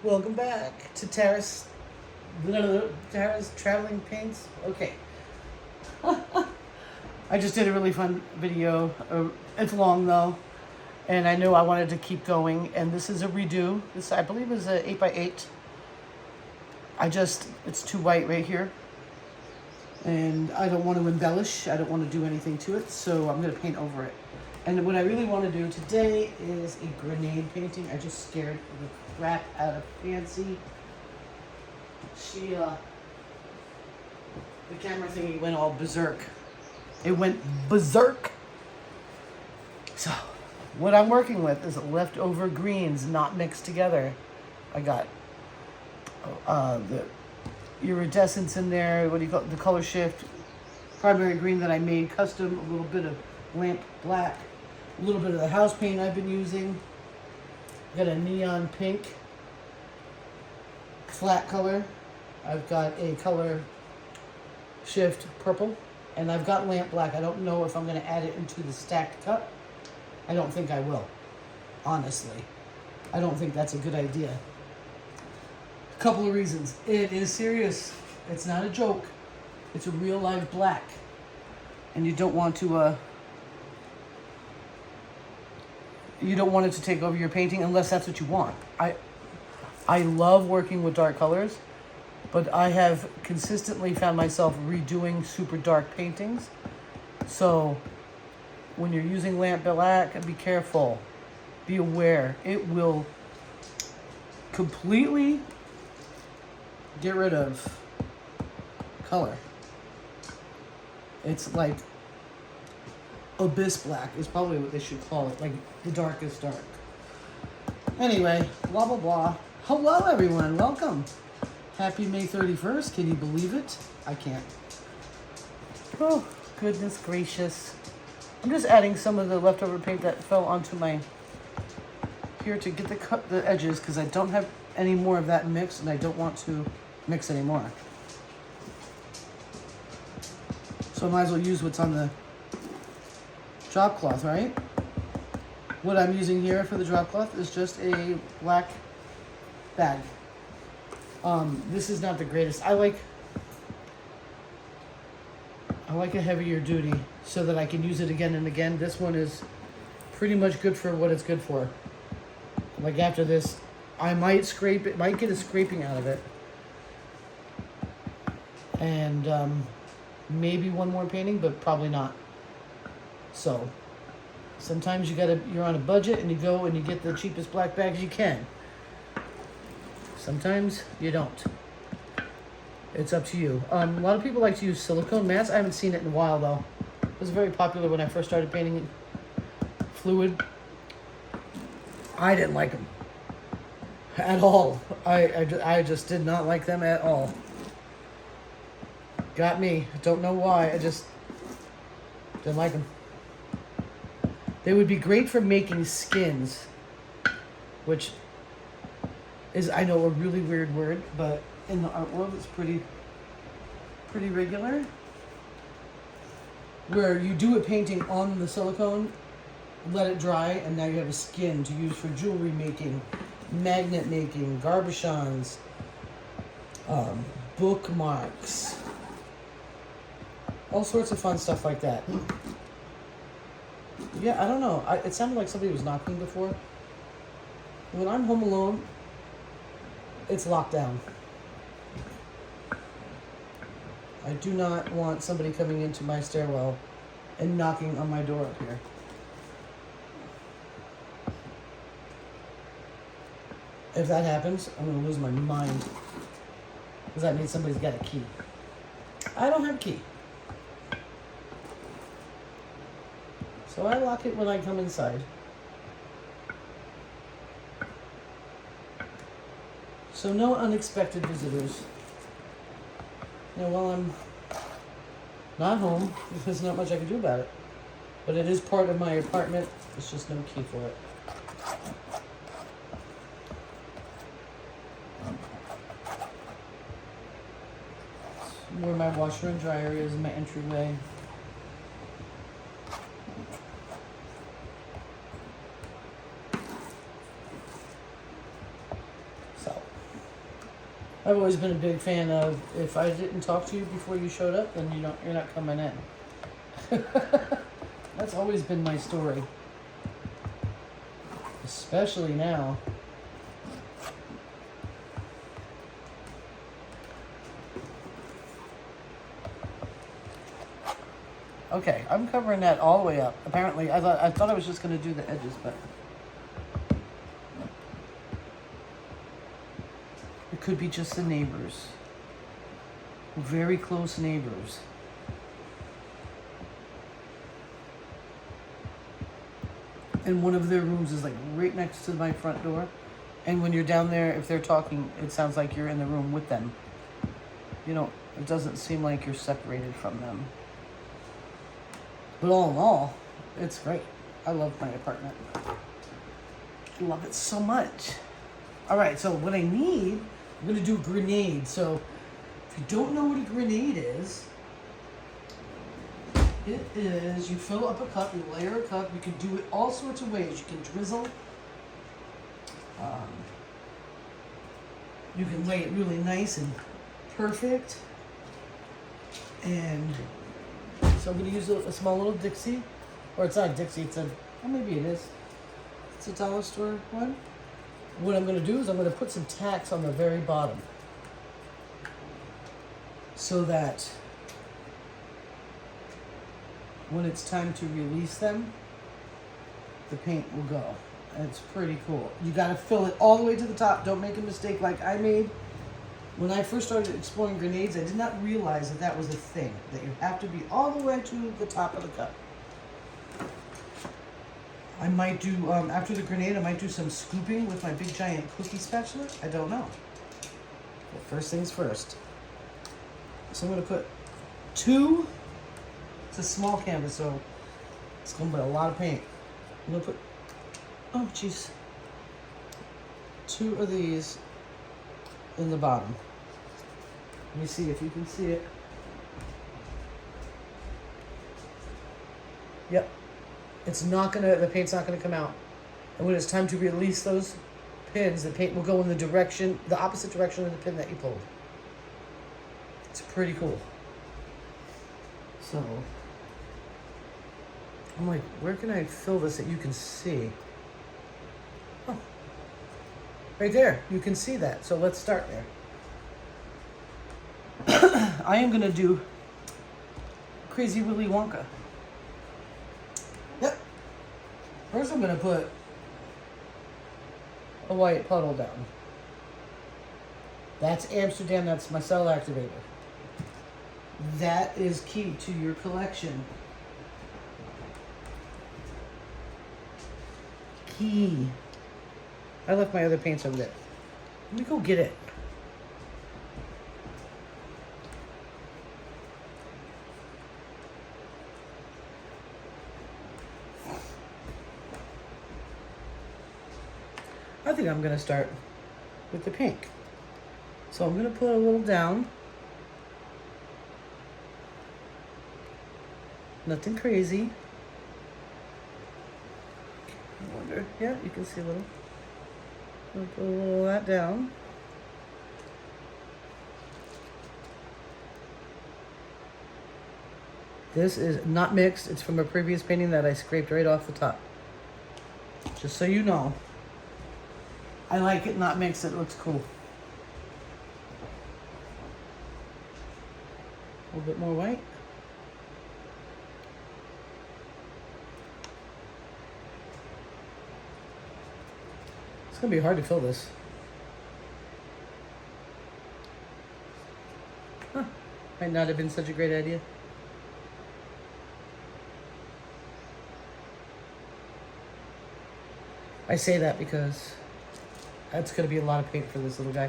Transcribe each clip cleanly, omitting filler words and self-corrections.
Welcome back to Tara's Traveling Paints. Okay. I just did a really fun video. It's long though, and I knew I wanted to keep going. And this is a redo. This, I believe, is a 8x8. It's too white right here. And I don't want to embellish. I don't want to do anything to it, so I'm going to paint over it. And what I really want to do today is a grenade painting. I just scared the crap out of Fancy. The camera thingy went all berserk. It went berserk. So, what I'm working with is leftover greens not mixed together. I got the iridescence in there. What do you call it? The color shift. Primary green that I made custom. A little bit of lamp black. A little bit of the house paint I've been using. Got a neon pink flat color. I've got a color shift purple. And I've got lamp black. I don't know if I'm going to add it into the stacked cup. I don't think I will. Honestly. I don't think that's a good idea. A couple of reasons. It is serious. It's not a joke. It's a real live black. And you don't want to... you don't want it to take over your painting unless that's what you want. I love working with dark colors, but I have consistently found myself redoing super dark paintings. So when you're using lamp black, be careful. Be aware. It will completely get rid of color. It's like abyss black is probably what they should call it, like the darkest dark. Anyway, blah blah blah. Hello everyone, welcome. Happy May 31st, can you believe it? I can't. Oh, goodness gracious. I'm just adding some of the leftover paint that fell onto my, here to get the edges, because I don't have any more of that mixed, and I don't want to mix anymore. So I might as well use what's on the drop cloth, right? What I'm using here for the drop cloth is just a black bag. This is not the greatest. I like a heavier duty so that I can use it again and again. This one is pretty much good for what it's good for. Like after this, I might scrape it, might get a scraping out of it. And maybe one more painting, but probably not. So sometimes you're on a budget and you go and you get the cheapest black bags you can. Sometimes you don't. It's up to you. A lot of people like to use silicone mats. I haven't seen it in a while though. It was very popular when I first started painting fluid. I didn't like them at all. I just did not like them at all. Got me. Don't know why. I just didn't like them. They would be great for making skins, which is, I know, a really weird word, but in the art world it's pretty regular. Where you do a painting on the silicone, let it dry, and now you have a skin to use for jewelry making, magnet making, garbuchons, bookmarks, all sorts of fun stuff like that. Yeah, I don't know. It sounded like somebody was knocking before. When I'm home alone, it's locked down. I do not want somebody coming into my stairwell and knocking on my door up here. If that happens, I'm going to lose my mind. Because that means somebody's got a key. I don't have a key. So I lock it when I come inside. So no unexpected visitors. Now while I'm not home, there's not much I can do about it. But it is part of my apartment. There's just no key for it. Where my washer and dryer is, my entryway. So I've always been a big fan of, if I didn't talk to you before you showed up, then you're not coming in. That's always been my story. Especially now. Okay, I'm covering that all the way up. Apparently, I thought I was just going to do the edges, but it could be just the neighbors. Very close neighbors. And one of their rooms is like right next to my front door. And when you're down there, if they're talking, it sounds like you're in the room with them. You know, it doesn't seem like you're separated from them. But all in all, it's great. I love my apartment. I love it so much. All right, so what I need, I'm going to do a grenade. So if you don't know what a grenade is, it is, you fill up a cup, you layer a cup. You can do it all sorts of ways. You can drizzle. You can lay it really nice and perfect. And so I'm going to use a small little Dixie. Or it's not a Dixie, it's a, well, maybe it is. It's a dollar store one. What I'm going to do is I'm going to put some tacks on the very bottom. So that when it's time to release them, the paint will go. And it's pretty cool. You got to fill it all the way to the top. Don't make a mistake like I made. When I first started exploring grenades, I did not realize that that was a thing. That you have to be all the way to the top of the cup. I might do, after the grenade, I might do some scooping with my big giant cookie spatula. I don't know. But first things first. So I'm going to put 2. It's a small canvas, so it's going to be a lot of paint. I'm going to put, oh jeez, 2 of these in the bottom. Let me see if you can see it. Yep. It's not going to, the paint's not going to come out. And when it's time to release those pins, the paint will go in the direction, the opposite direction of the pin that you pulled. It's pretty cool. So I'm like, where can I fill this that you can see? Oh, right there. You can see that. So let's start there. I am going to do Crazy Willy Wonka. Yep. First I'm going to put a white puddle down. That's Amsterdam. That's my cell activator. That is key to your collection. Key. I left my other paints over there. Let me go get it. I think I'm going to start with the pink. So I'm going to put a little down. Nothing crazy. I wonder. Yeah, you can see a little. I'll put a little of that down. This is not mixed. It's from a previous painting that I scraped right off the top. Just so you know. I like it not mixed. It looks cool. A little bit more white. It's going to be hard to fill this. Huh. Might not have been such a great idea. I say that because that's going to be a lot of paint for this little guy.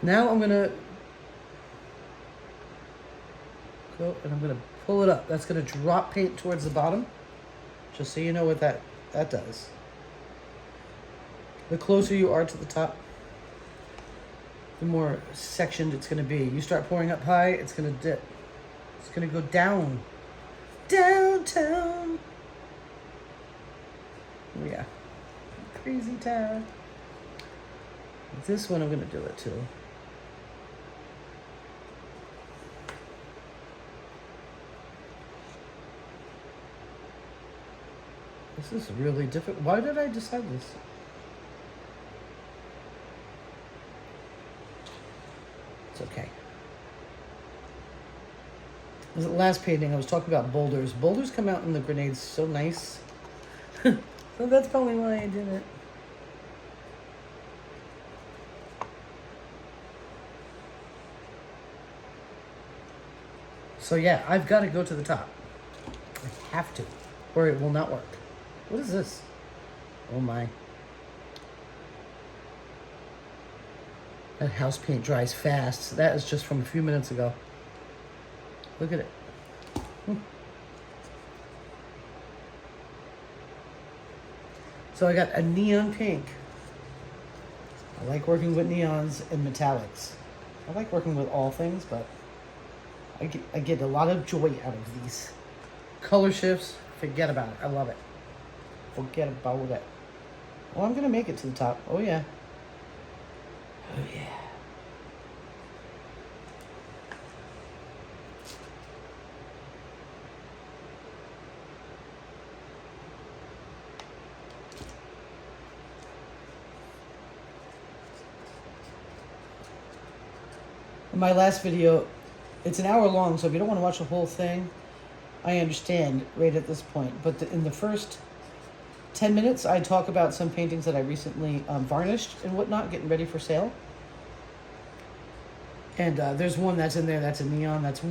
Now I'm going to go and I'm going to pull it up. That's going to drop paint towards the bottom. Just so you know what that does. The closer you are to the top, the more sectioned it's going to be. You start pouring up high, it's going to dip. It's going to go down. Downtown. Oh yeah. Crazy town. This one I'm going to do it too. This is really difficult. Why did I decide this? It's okay. The last painting, I was talking about boulders. Boulders come out in the grenades so nice. So that's probably why I did it. So yeah, I've got to go to the top. I have to, or it will not work. What is this? Oh my. That house paint dries fast. That is just from a few minutes ago. Look at it. So I got a neon pink. I like working with neons and metallics. I like working with all things, but I get a lot of joy out of these. Color shifts, forget about it. I love it. Forget about it. Well, I'm going to make it to the top. Oh, yeah. Oh, yeah. In my last video, it's an hour long, so if you don't want to watch the whole thing, I understand right at this point. But in the first 10 minutes, I talk about some paintings that I recently varnished and whatnot, getting ready for sale. And there's one that's in there that's a neon that's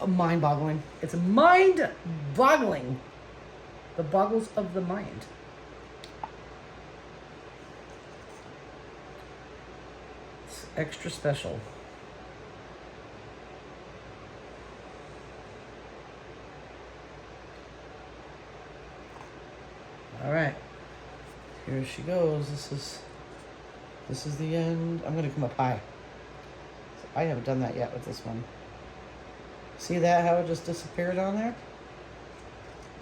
mind-boggling. It's mind-boggling. The boggles of the mind. It's extra special. All right, here she goes. This is the end. I'm gonna come up high. So I haven't done that yet with this one. See that, how it just disappeared on there?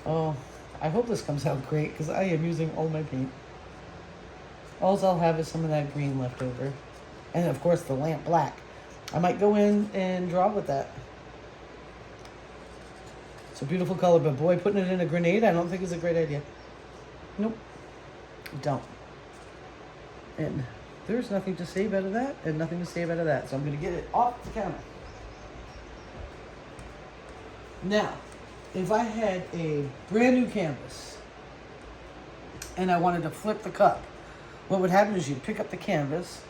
Oh, I hope this comes out great because I am using all my paint. All I'll have is some of that green left over. And of course the lamp black. I might go in and draw with that. It's a beautiful color, but boy, putting it in a grenade, I don't think is a great idea. Nope, don't. And there's nothing to say about that and nothing to say about that. So I'm going to get it off the counter. Now, if I had a brand new canvas and I wanted to flip the cup, what would happen is you'd pick up the canvas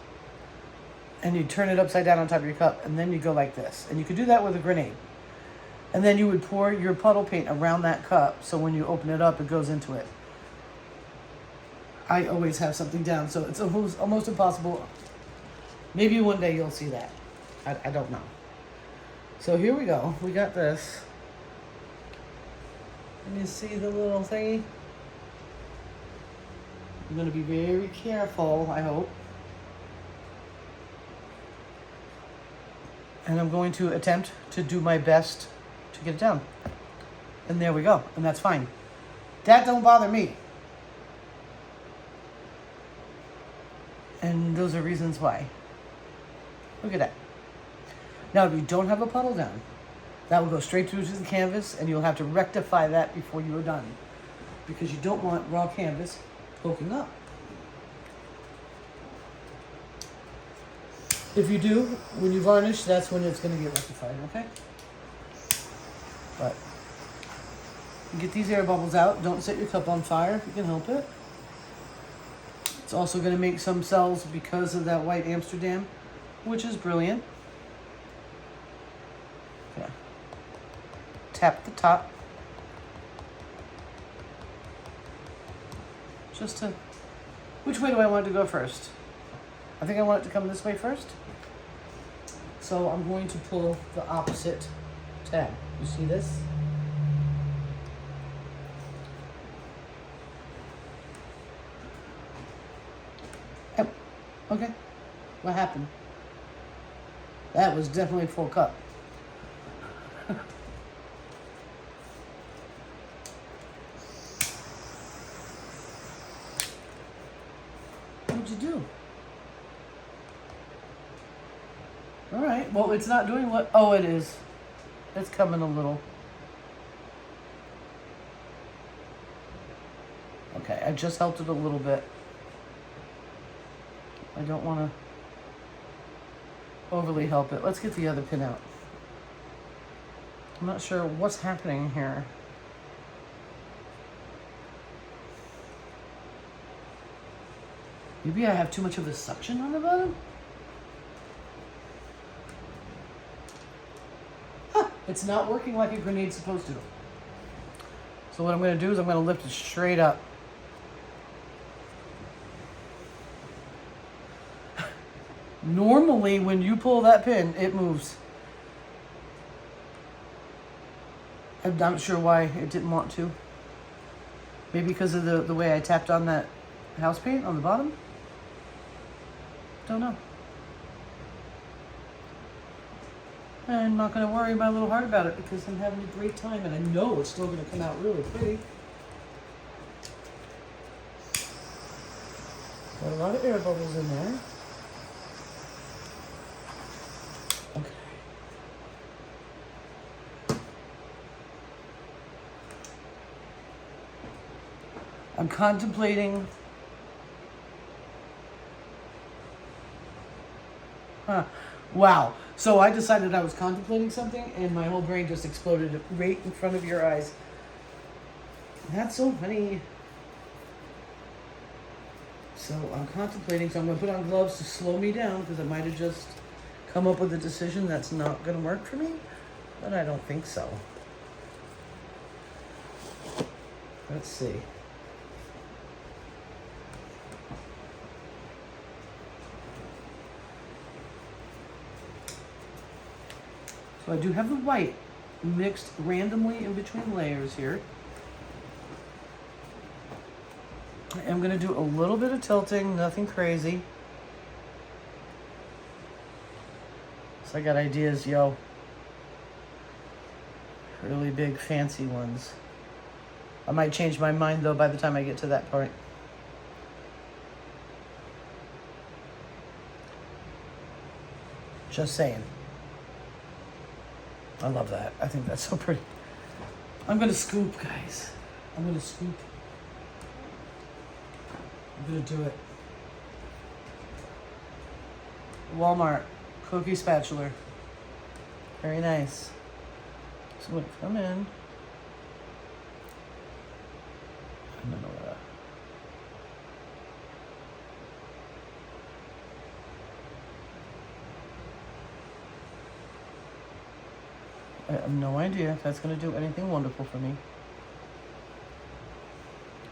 and you'd turn it upside down on top of your cup, and then you go like this. And you could do that with a grenade. And then you would pour your puddle paint around that cup, so when you open it up, it goes into it. I always have something down, so it's almost impossible. Maybe one day you'll see that. I don't know. So here we go. We got this. Can you see the little thingy? I'm going to be very careful, I hope. And I'm going to attempt to do my best to get it down. And there we go. And that's fine. That don't bother me. And those are reasons why. Look at that. Now, if you don't have a puddle down, that will go straight through to the canvas, and you'll have to rectify that before you are done, because you don't want raw canvas poking up. If you do, when you varnish, that's when it's going to get rectified, okay? But you get these air bubbles out. Don't set your cup on fire if you can help it. It's also going to make some cells because of that white Amsterdam, which is brilliant. Okay. Tap the top. Just to... Which way do I want it to go first? I think I want it to come this way first. So I'm going to pull the opposite tab. You see this? Yep. Okay. What happened? That was definitely full cup. What'd you do? All right. Well, it's not doing what... Oh, it is. It's coming a little. Okay, I just helped it a little bit. I don't want to overly help it. Let's get the other pin out. I'm not sure what's happening here. Maybe I have too much of the suction on the bottom? Huh, it's not working like a grenade's supposed to. So what I'm going to do is I'm going to lift it straight up. Normally, when you pull that pin, it moves. I'm not sure why it didn't want to. Maybe because of the way I tapped on that house paint on the bottom? Don't know. I'm not going to worry my little heart about it because I'm having a great time and I know it's still going to come out really pretty. Got a lot of air bubbles in there. Okay. I'm contemplating. Wow. So I decided I was contemplating something and my whole brain just exploded right in front of your eyes. That's so funny. So I'm contemplating, so I'm going to put on gloves to slow me down because I might have just come up with a decision that's not going to work for me. But I don't think so. Let's see. So I do have the white mixed randomly in between layers here. I am going to do a little bit of tilting, nothing crazy. So I got ideas, yo. Really big, fancy ones. I might change my mind, though, by the time I get to that point. Just saying. I love that. I think that's so pretty. I'm going to scoop, guys. I'm going to scoop. I'm going to do it. Walmart cookie spatula. Very nice. So I'm going to come in. And then I have no idea if that's going to do anything wonderful for me.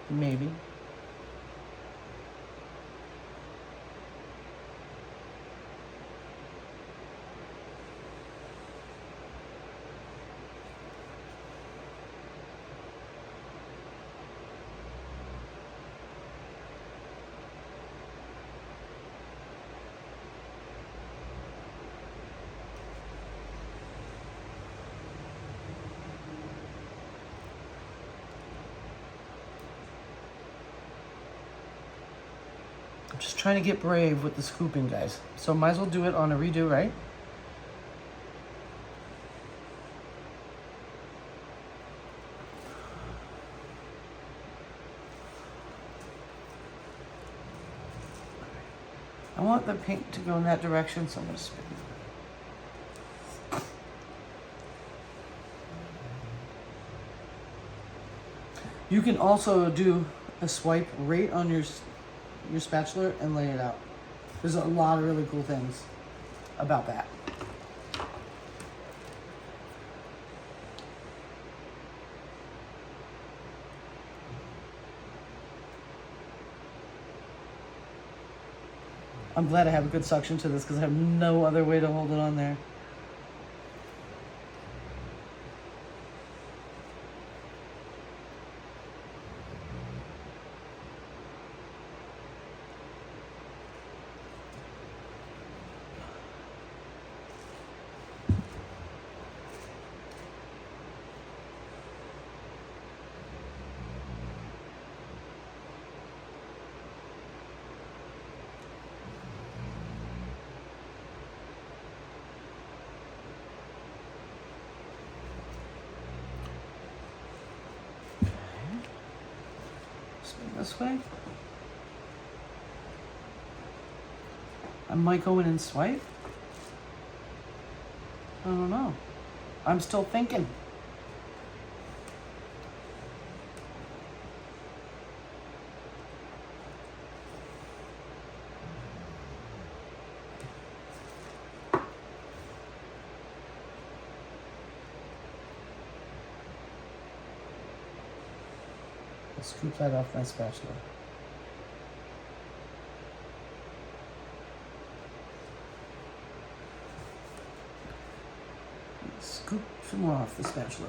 Maybe. I'm just trying to get brave with the scooping, guys. So might as well do it on a redo, right? I want the paint to go in that direction, so I'm going to spin. You can also do a swipe right on your spatula and lay it out. There's a lot of really cool things about that. I'm glad I have a good suction to this because I have no other way to hold it on there. this way? I might go in and swipe. I don't know. I'm still thinking. Scoop that off my spatula. Scoop some more off the spatula.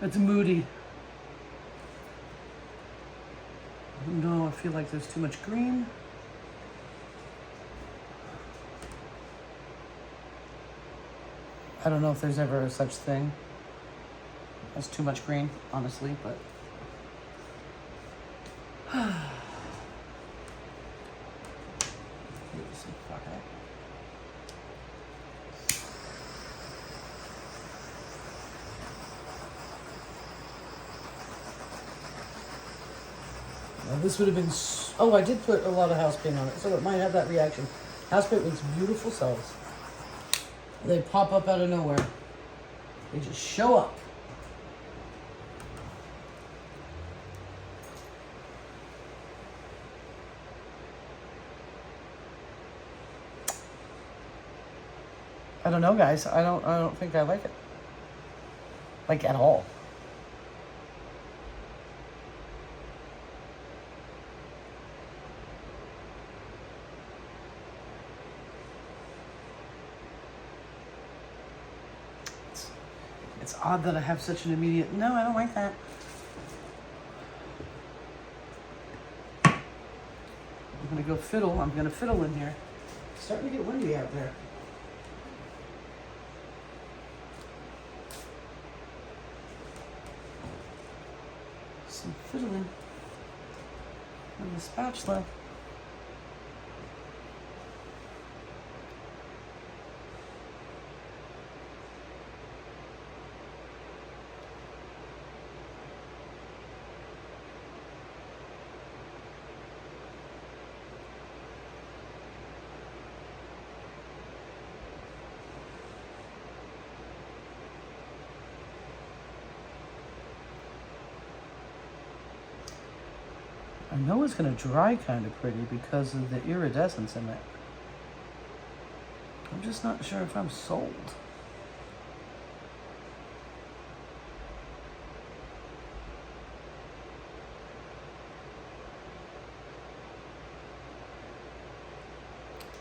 It's moody. No, I feel like there's too much green. I don't know if there's ever a such thing as too much green, honestly, but now this would have been. Oh, I did put a lot of house paint on it, so it might have that reaction. House paint makes beautiful cells. They pop up out of nowhere. They just show up. I don't know, guys. I don't think I like it. Like at all. It's odd that I have such an immediate, no, I don't like that. I'm gonna go fiddle. I'm gonna fiddle in here. It's starting to get windy out there. Some fiddling on the spatula. I know it's going to dry kind of pretty because of the iridescence in it. I'm just not sure if I'm sold.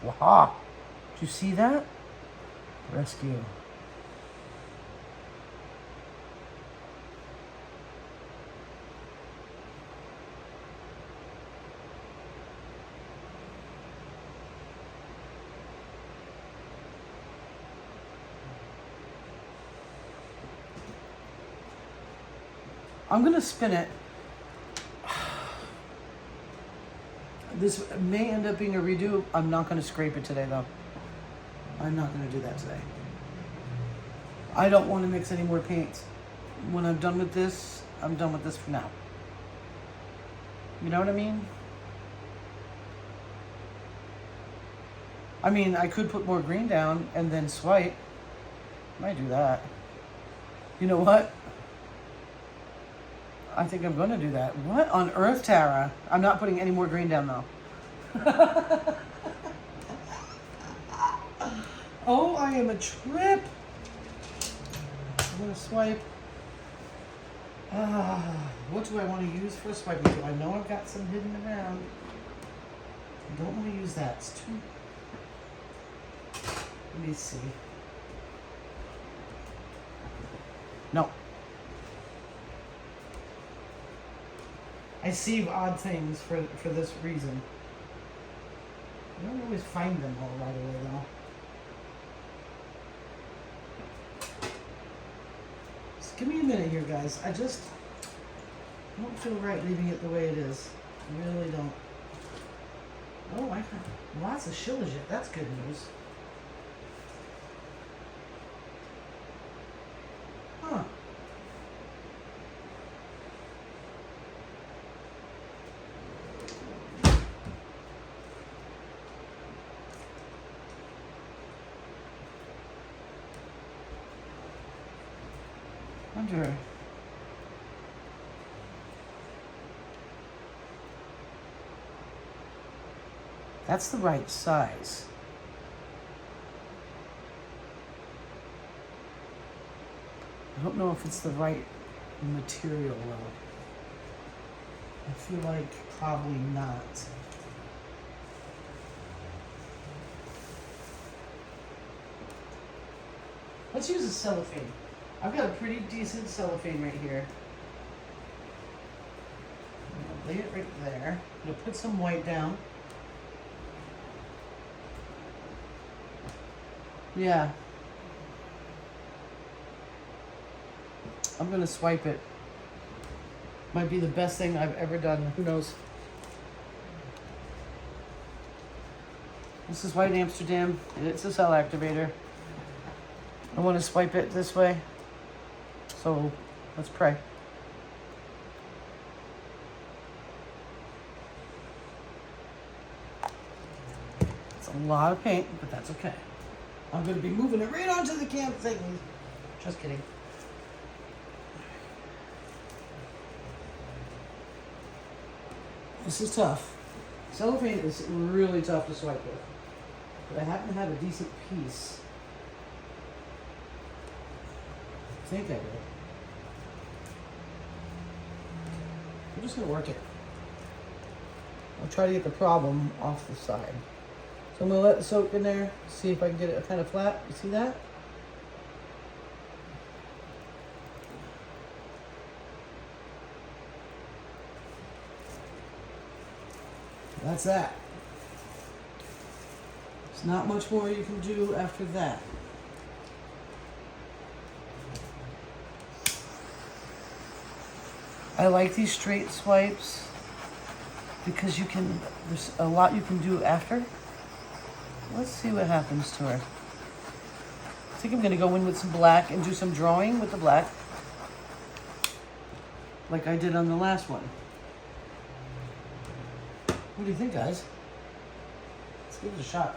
Waha! Did you see that? Rescue. I'm gonna spin it. This may end up being a redo. I'm not gonna scrape it today though. I'm not gonna do that today. I don't want to mix any more paints. When I'm done with this, I'm done with this for now. You know what I mean? I mean, I could put more green down and then swipe. Might do that. You know what? I think I'm going to do that. What on earth, Tara? I'm not putting any more green down, though. Oh, I am a trip. I'm going to swipe. What do I want to use for swiping? Do I know I've got some hidden around? I don't want to use that. It's too... Let me see. No. I see odd things for this reason. I don't always find them all right away, though. Just give me a minute here, guys. I just don't feel right leaving it the way it is. I really don't. Oh, I got lots of shillelagh. That's good news. Huh. Wonder. That's the right size. I don't know if it's the right material though. I feel like probably not. Let's use a cellophane. I've got a pretty decent cellophane right here. I'm gonna lay it right there. I'm gonna put some white down. Yeah. I'm gonna swipe it. Might be the best thing I've ever done. Who knows? This is White Amsterdam. It's a cell activator. I want to swipe it this way. So let's pray. It's a lot of paint, but that's okay. I'm going to be moving it right onto the camp thing. Just kidding. This is tough. Cellophane is really tough to swipe with. But I happen to have a decent piece. I think I do. I'm just going to work it. I'll try to get the problem off the side. So I'm going to let it soak in there, see if I can get it kind of flat. You see that? That's that. There's not much more you can do after that. I like these straight swipes because there's a lot you can do after. Let's see what happens to her. I think I'm gonna go in with some black and do some drawing with the black, like I did on the last one. What do you think, guys? Let's give it a shot.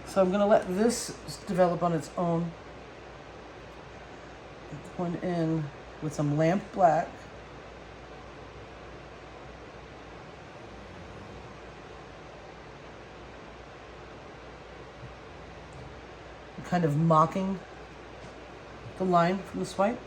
So I'm gonna let this develop on its own. Going in with some lamp black. Kind of mocking the line from the swipe.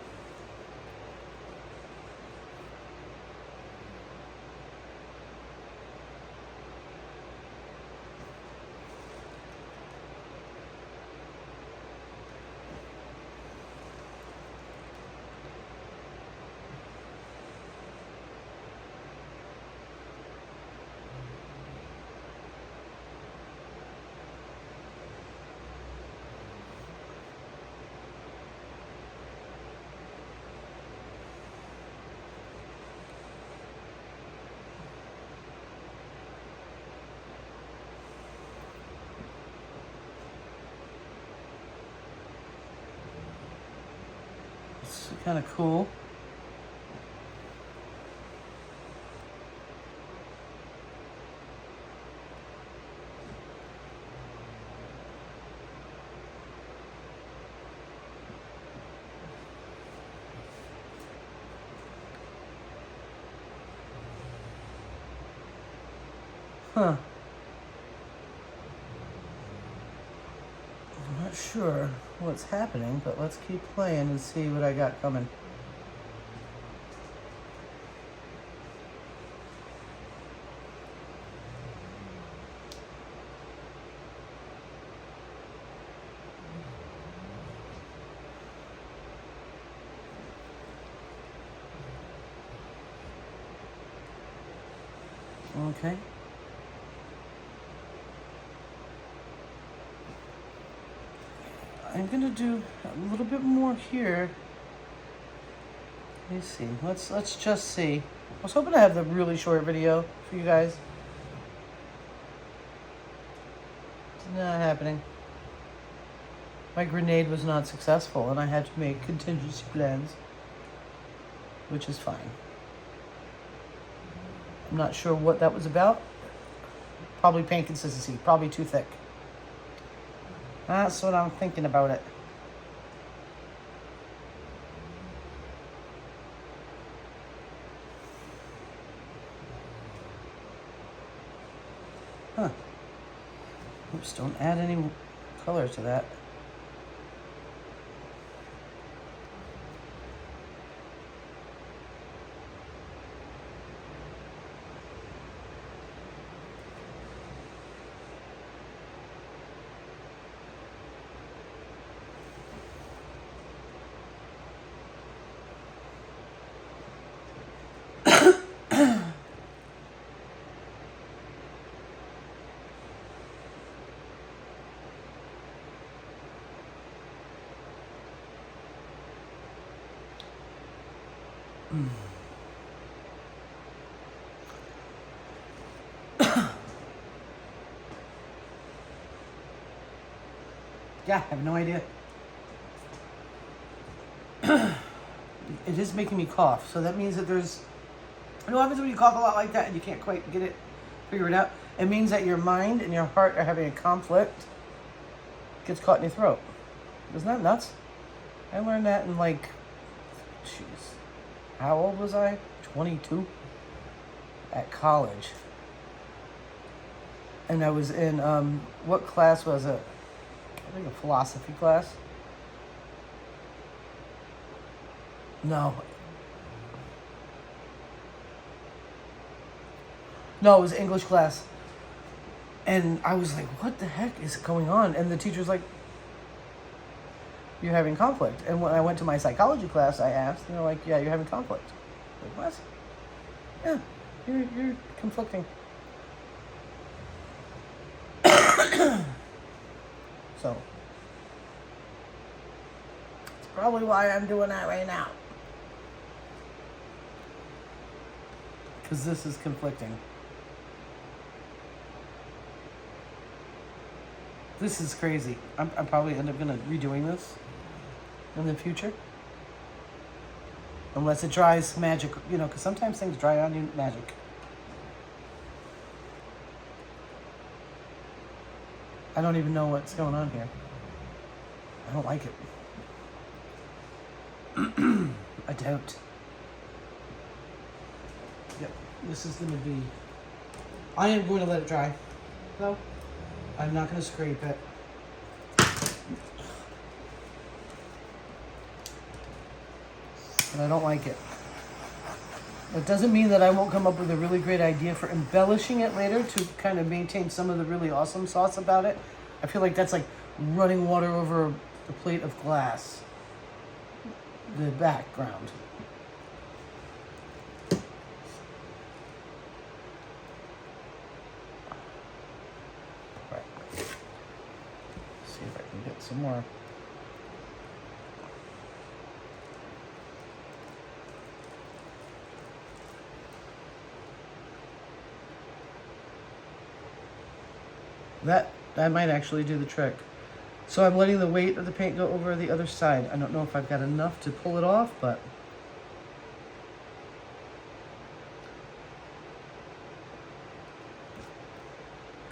It's kind of cool. Huh. I'm not sure what's happening, but let's keep playing and see what I got coming. Okay. I'm gonna do a little bit more here Let me see. Let's just see. I was hoping to have the really short video for you guys. Not happening. My grenade was not successful, and I had to make contingency plans, which is fine. I'm not sure what that was about. Probably paint consistency. Probably too thick. That's what I'm thinking about it. Huh. Oops, don't add any color to that. Yeah, I have no idea. It is making me cough, so that means that there's... You know what happens when you cough a lot like that and you can't quite get it figured out? It means that your mind and your heart are having a conflict. It gets caught in your throat. Isn't that nuts? I learned that in like... Jeez. How old was I? 22? At college. And I was in... what class was it? I think a philosophy class. No, it was English class. And I was like, what the heck is going on? And the teacher's like, you're having conflict. And when I went to my psychology class, I asked, and they're like, yeah, you're having conflict. Like, what? Yeah, you're conflicting. So, it's probably why I'm doing that right now. Because this is conflicting. This is crazy. I'm probably end up gonna redoing this in the future. Unless it dries magic, you know, because sometimes things dry on you magic. I don't even know what's going on here. I don't like it. I don't. Yep, this is going to be... I am going to let it dry, though. I'm not going to scrape it. And I don't like it. That doesn't mean that I won't come up with a really great idea for embellishing it later to kind of maintain some of the really awesome sauce about it. I feel like that's like running water over a plate of glass. The background. Right. See if I can get some more. That might actually do the trick. So I'm letting the weight of the paint go over the other side. I don't know if I've got enough to pull it off, but...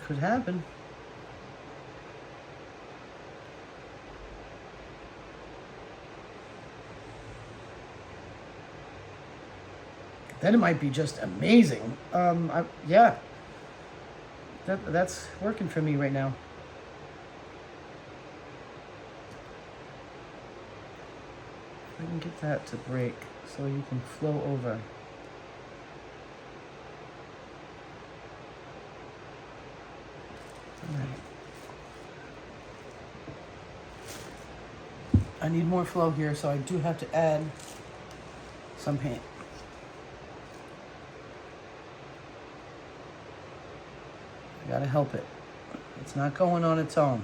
could happen. Then it might be just amazing. Yeah. That's working for me right now. I can get that to break so you can flow over. All right. I need more flow here, so I do have to add some paint. I gotta help it. It's not going on its own.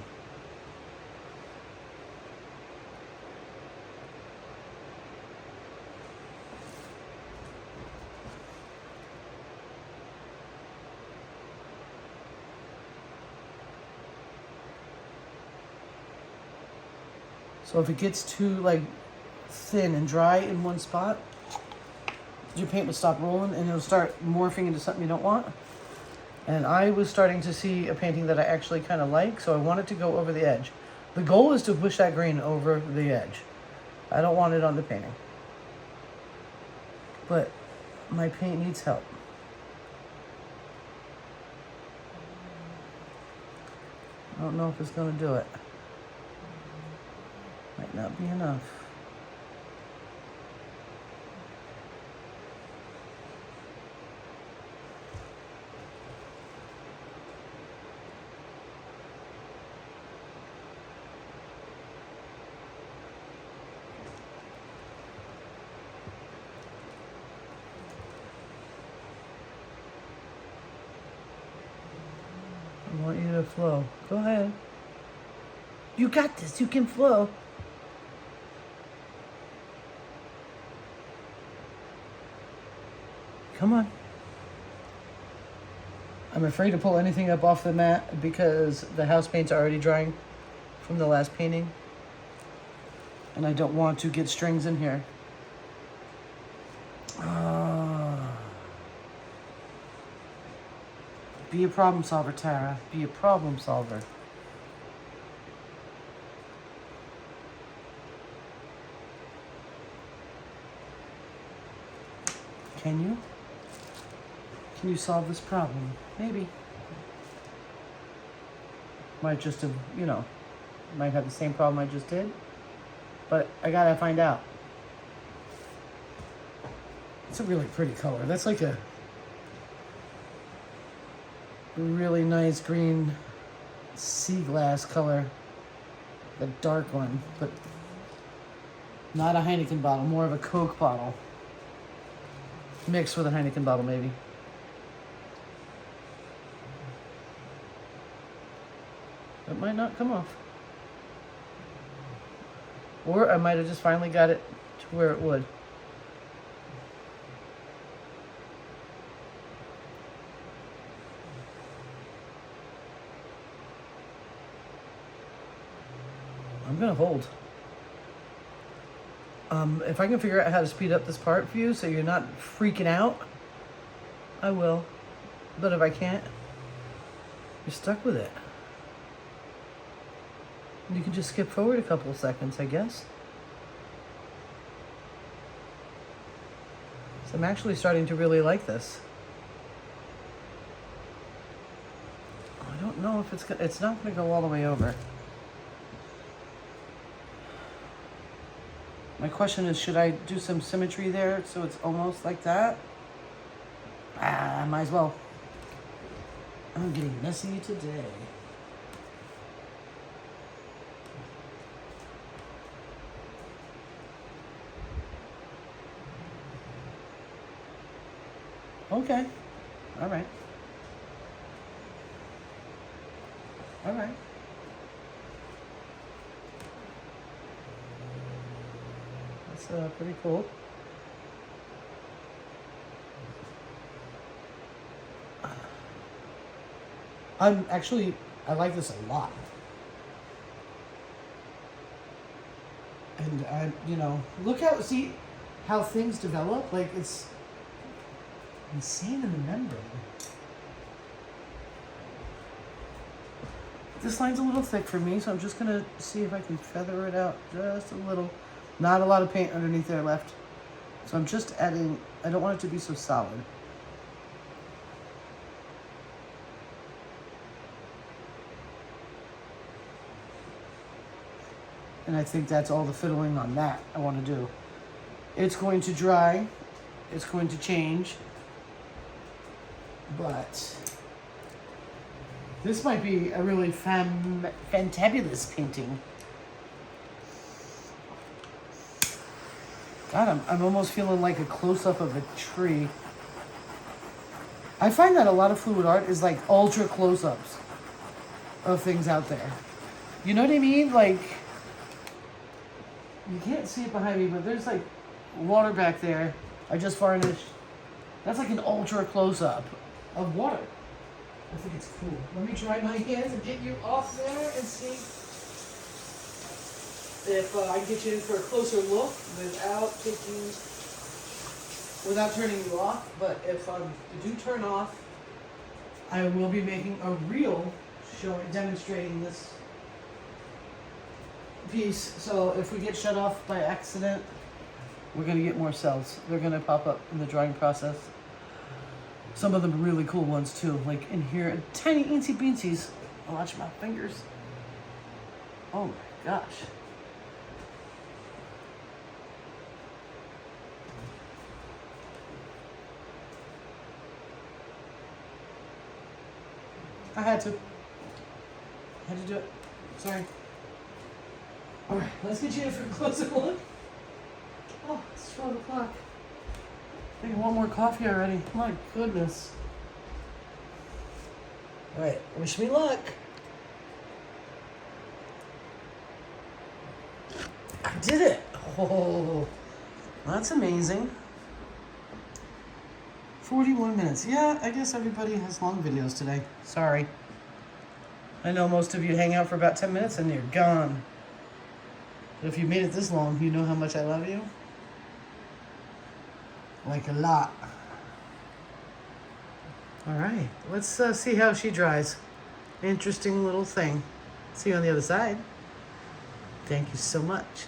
So if it gets too like thin and dry in one spot, your paint will stop rolling and it'll start morphing into something you don't want. And I was starting to see a painting that I actually kind of like, so I want it to go over the edge. The goal is to push that green over the edge. I don't want it on the painting. But my paint needs help. I don't know if it's going to do it. Might not be enough. I want you to flow. Go ahead. You got this. You can flow. Come on. I'm afraid to pull anything up off the mat because the house paint's already drying from the last painting. And I don't want to get strings in here. Be a problem solver, Tara. Be a problem solver. Can you? Can you solve this problem? Maybe. Might just have, might have the same problem I just did. But I gotta find out. It's a really pretty color. That's like a really nice green sea glass color. The dark one, but not a Heineken bottle, more of a Coke bottle. Mixed with a Heineken bottle, maybe. It might not come off. Or I might have just finally got it to where it would. I'm gonna hold. If I can figure out how to speed up this part for you so you're not freaking out, I will. But if I can't, you're stuck with it. You can just skip forward a couple of seconds, I guess. So I'm actually starting to really like this. I don't know if it's not gonna go all the way over. My question is, should I do some symmetry there so it's almost like that? I might as well. I'm getting messy today. Okay. All right. All right. That's pretty cool. I like this a lot. And look see how things develop. Like, it's insane in the membrane. This line's a little thick for me, so I'm just gonna see if I can feather it out just a little. Not a lot of paint underneath there left. So I'm just adding, I don't want it to be so solid. And I think that's all the fiddling on that I want to do. It's going to dry. It's going to change. But this might be a really fantabulous painting. God, I'm almost feeling like a close-up of a tree. I find that a lot of fluid art is like ultra close-ups of things out there. You know what I mean? Like, you can't see it behind me, but there's like water back there. I just varnished. That's like an ultra close-up of water. I think it's cool. Let me dry my hands and get you off there and see if I get you in for a closer look without turning you off. But if you do turn off, I will be making a reel demonstrating this piece. So if we get shut off by accident, we're gonna get more cells. They're gonna pop up in the drying process. Some of them are really cool ones too. Like in here, tiny eensy beensies. Watch my fingers. Oh my gosh. I had to do it. Sorry. All right, let's get you in for a closer look. Oh, it's 12 o'clock. I want more coffee already. My goodness. All right, wish me luck. I did it. Oh, that's amazing. 41 minutes. Yeah, I guess everybody has long videos today. Sorry. I know most of you hang out for about 10 minutes and you're gone. But if you made it this long, you know how much I love you. Like a lot. All right, let's see how she dries. Interesting little thing. See you on the other side. Thank you so much.